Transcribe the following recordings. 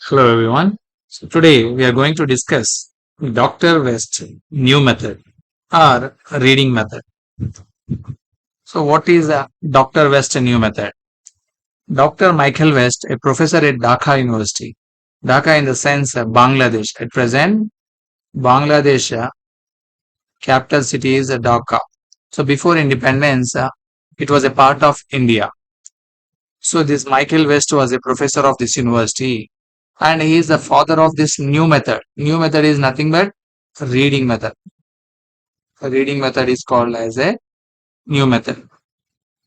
Hello everyone. So today we are going to discuss Dr. West's new method or reading method. So what is Dr. West's new method? Dr. Michael West, a professor at Dhaka University. Dhaka in the sense Bangladesh. At present, Bangladesh capital city is Dhaka. So before independence, it was a part of India. So this Michael West was a professor of this university and he is the father of this new method. New method is nothing but reading method. The reading method is called as a new method.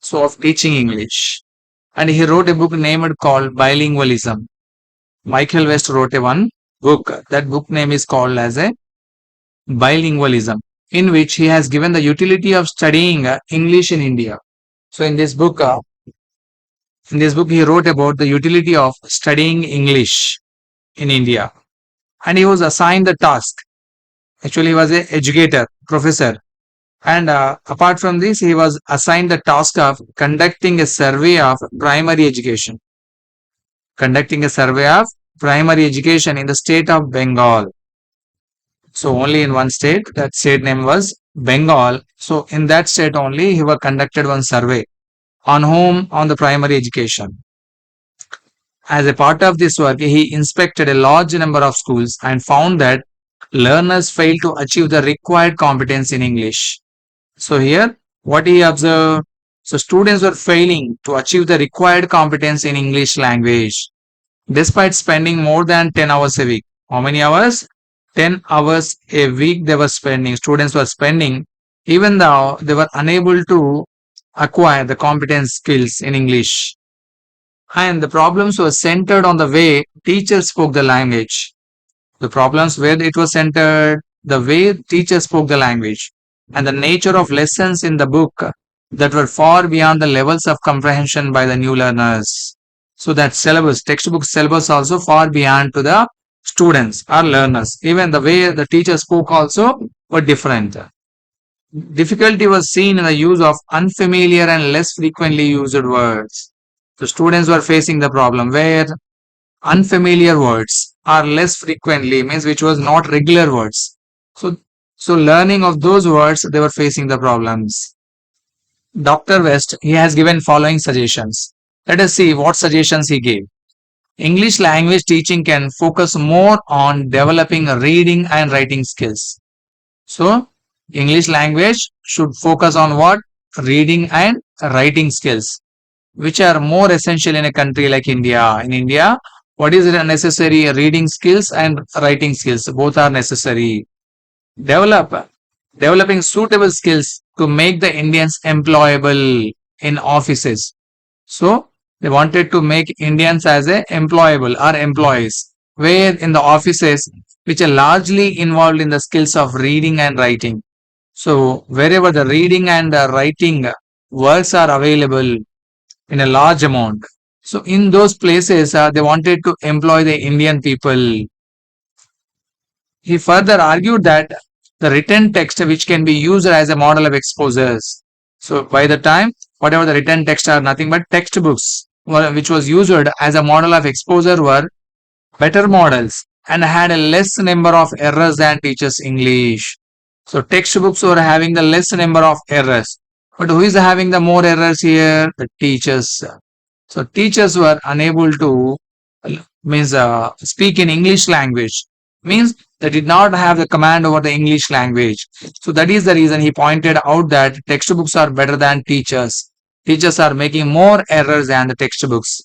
So of teaching English. And he wrote a book named called Bilingualism. Michael West wrote a one book. That book name is called as a Bilingualism, in which he has given the utility of studying English in India. So in this book he wrote about the utility of studying English in India. And he was assigned the task. Actually, he was an educator, professor. And apart from this, he was assigned the task of conducting a survey of primary education. Conducting a survey of primary education in the state of Bengal. So only in one state, that state name was Bengal. So in that state only, he was conducted one survey on whom on the primary education. As a part of this work, he inspected a large number of schools and found that learners failed to achieve the required competence in English. So here, what he observed, so students were failing to achieve the required competence in English language, despite spending more than 10 hours a week. How many hours? 10 hours a week they were spending, students were spending, even though they were unable to acquire the competence skills in English. And the problems were centered on the way teachers spoke the language. The problems where it was centered, the way teachers spoke the language, and the nature of lessons in the book that were far beyond the levels of comprehension by the new learners. So that syllabus, textbook syllabus also far beyond to the students or learners. Even the way the teacher spoke also were different. Difficulty was seen in the use of unfamiliar and less frequently used words. The students were facing the problem where unfamiliar words are less frequently means which was not regular words. So learning of those words they were facing the problems. Dr. West he has given following suggestions. Let us see what suggestions he gave. English language teaching can focus more on developing reading and writing skills. So English language should focus on what? Reading and writing skills, which are more essential in a country like India. In India, what is necessary? Reading skills and writing skills. Both are necessary. Develop developing suitable skills to make the Indians employable in offices. So they wanted to make Indians as a employable or employees, where in the offices which are largely involved in the skills of reading and writing. So wherever the reading and writing works are available in a large amount. So in those places, they wanted to employ the Indian people. He further argued that the written text which can be used as a model of exposures. So by the time, whatever the written text are nothing but textbooks, which was used as a model of exposure were better models and had a less number of errors than teachers English. So textbooks were having the less number of errors. But who is having the more errors here? The teachers. So teachers were unable to means speak in English language. Means they did not have the command over the English language. So that is the reason he pointed out that textbooks are better than teachers. Teachers are making more errors than the textbooks.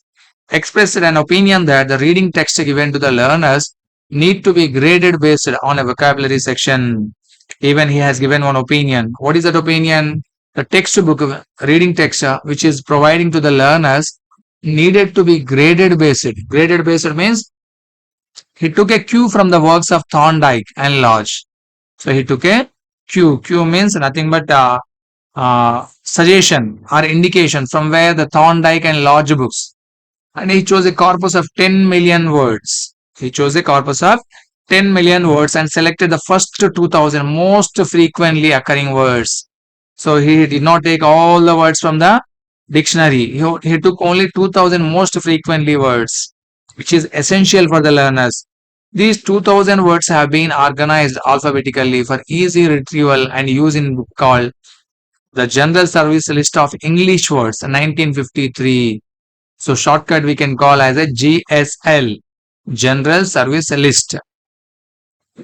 Expressed an opinion that the reading text given to the learners need to be graded based on a vocabulary section. Even he has given one opinion. What is that opinion? The textbook reading text which is providing to the learners needed to be graded based. Graded based means he took a cue from the works of Thorndyke and Lorge. So he took a cue. Cue means nothing but suggestion or indication from where the Thorndyke and Lorge books. And he chose a corpus of 10 million words. He chose a corpus of 10 million words and selected the first 2000 most frequently occurring words. So he did not take all the words from the dictionary. He took only 2000 most frequently words. which is essential for the learners. These 2000 words have been organized alphabetically for easy retrieval and use in book called the General Service List of English Words 1953. So shortcut we can call as a GSL, General Service List.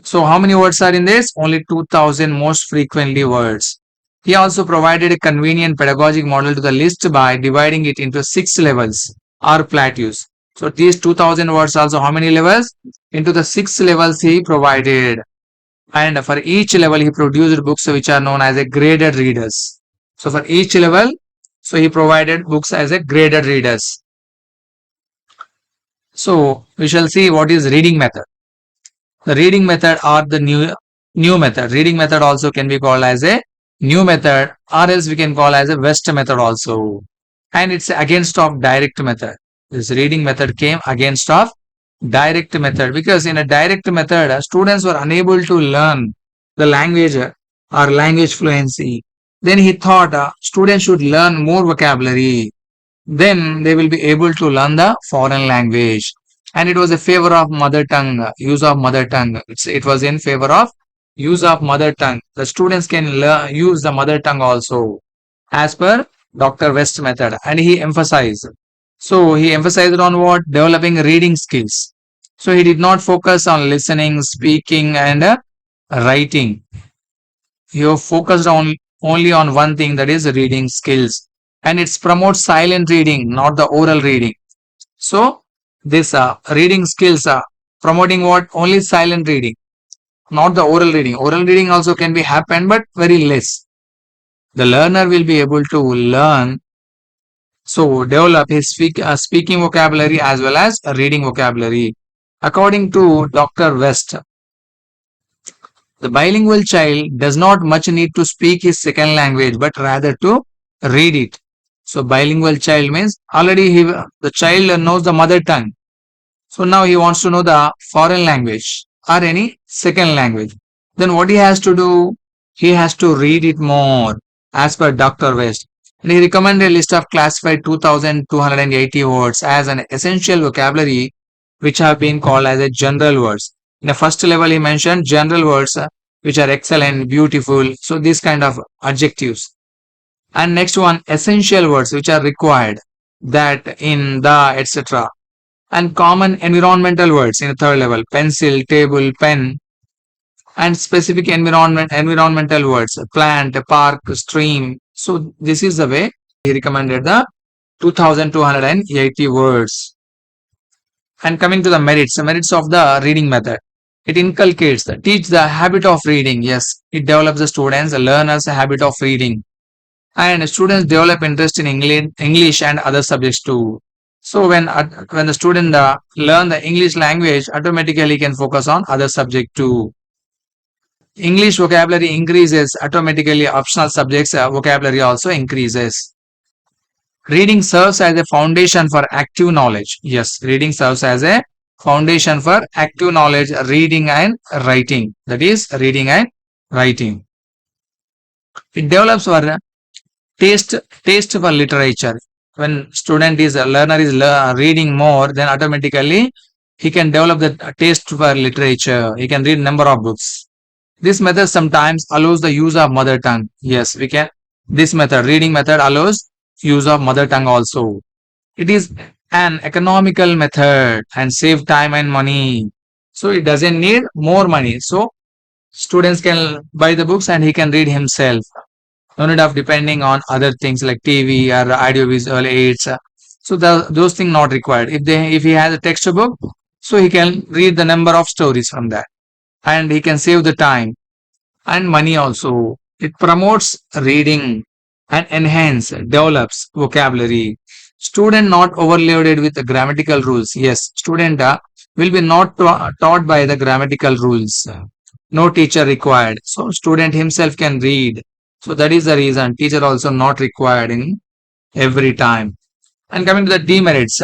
So how many words are in this? Only 2000 most frequently words. He also provided a convenient pedagogic model to the list by dividing it into 6 levels or plateaus. So these 2000 words also how many levels? Into the 6 levels he provided. And for each level he produced books which are known as a graded readers. So for each level, so he provided books as a graded readers. So we shall see what is reading method. The reading method or the new method. Reading method also can be called as a new method or else we can call as a West method also. And it's against of direct method. This reading method came against of direct method because in a direct method students were unable to learn the language or language fluency. Then he thought students should learn more vocabulary, then they will be able to learn the foreign language. And it was a favor of mother tongue, use of mother tongue. It was in favor of use of mother tongue. The students can use the mother tongue also as per Dr. West method. And he emphasized. So he emphasized on what? Developing reading skills. So he did not focus on listening, speaking and writing. He focused on only on one thing, that is reading skills. And it promotes silent reading, not the oral reading. So this reading skills are promoting what? Only silent reading, not the oral reading. Oral reading also can be happen, but very less. The learner will be able to learn, so develop his speaking vocabulary as well as reading vocabulary. According to Dr. West, the bilingual child does not much need to speak his second language, but rather to read it. So bilingual child means already the child knows the mother tongue. So now he wants to know the foreign language or any second language. Then what he has to do? He has to read it more as per Dr. West. And he recommended a list of classified 2280 words as an essential vocabulary which have been called as a general words. In the first level he mentioned general words which are excellent, beautiful. So these kind of adjectives. And next one essential words which are required, that, in, the, etc. And common environmental words in the third level, pencil, table, pen. And specific environmental words, plant, park, stream. So this is the way he recommended the 2280 words. And coming to the merits of the reading method. It inculcates, teach the habit of reading. Yes, it develops the students, the learners a habit of reading. And students develop interest in English and other subjects too. So when the student learn the English language, automatically can focus on other subject too. English vocabulary increases, automatically optional subjects vocabulary also increases. Reading serves as a foundation for active knowledge. Yes, reading serves as a foundation for active knowledge, reading and writing. That is reading and writing. It develops our taste for literature. When student is a learner is reading more, then automatically he can develop the taste for literature. He can read number of books. This method sometimes allows the use of mother tongue. Yes, we can. This method, reading method, allows use of mother tongue also. It is an economical method and save time and money. So it doesn't need more money. So students can buy the books and he can read himself. No need of depending on other things like TV or audiovisual aids. So those things not required. If he has a textbook, so he can read the number of stories from that, and he can save the time and money also. It promotes reading and develops vocabulary. Student not overloaded with the grammatical rules. Yes, student will be not taught by the grammatical rules. No teacher required. So student himself can read. So that is the reason teacher also not required in every time. And coming to the demerits.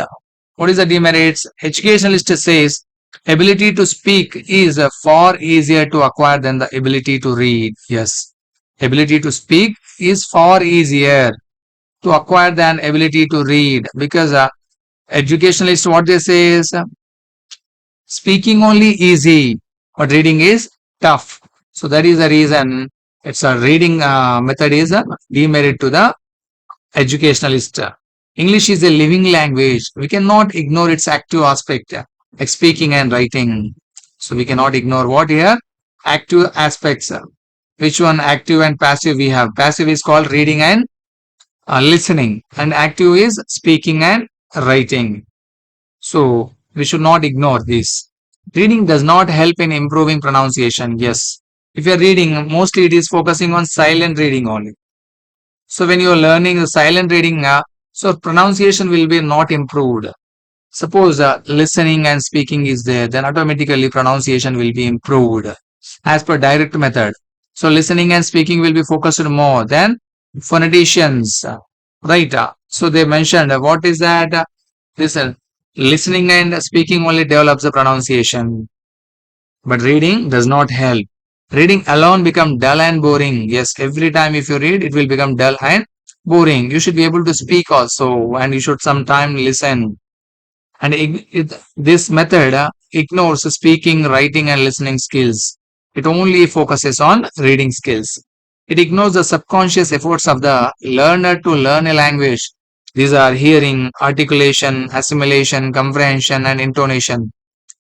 What is the demerits? Educationalist says ability to speak is far easier to acquire than the ability to read. Yes, ability to speak is far easier to acquire than ability to read, because educationalists what they say is Speaking only easy, but reading is tough. So that is the reason it's a reading method is a demerit to the educationalist. English is a living language. We cannot ignore its active aspect, like speaking and writing. So we cannot ignore what here? Active aspects. Which one? Active and passive we have. Passive is called reading and listening, and active is speaking and writing. So we should not ignore this. Reading does not help in improving pronunciation. Yes. If you are reading, mostly it is focusing on silent reading only. So when you are learning the silent reading, so pronunciation will be not improved. Suppose listening and speaking is there, then automatically pronunciation will be improved as per direct method. So listening and speaking will be focused more than phoneticians, right? So they mentioned what is that? Listen, listening and speaking only develops the pronunciation, but reading does not help. Reading alone become dull and boring. Yes, every time if you read, it will become dull and boring. You should be able to speak also, and you should sometime listen. And this method ignores speaking, writing, and listening skills. It only focuses on reading skills. It ignores the subconscious efforts of the learner to learn a language. These are hearing, articulation, assimilation, comprehension, and intonation.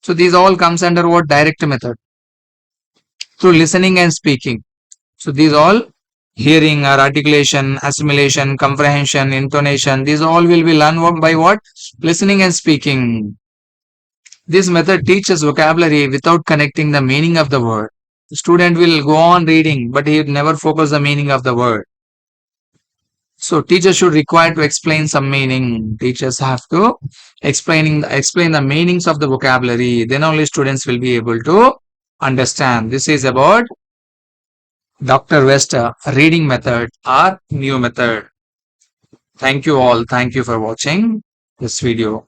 So these all comes under what? Direct method through listening and speaking. So these all hearing or articulation, assimilation, comprehension, intonation, these all will be learned by what? Listening and speaking. This method teaches vocabulary without connecting the meaning of the word. The student will go on reading, but he never focus the meaning of the word. So teachers should require to explain some meaning. Teachers have to explain the meanings of the vocabulary. Then only students will be able to understand. This is about Dr. West reading method or new method. Thank you all. Thank you for watching this video.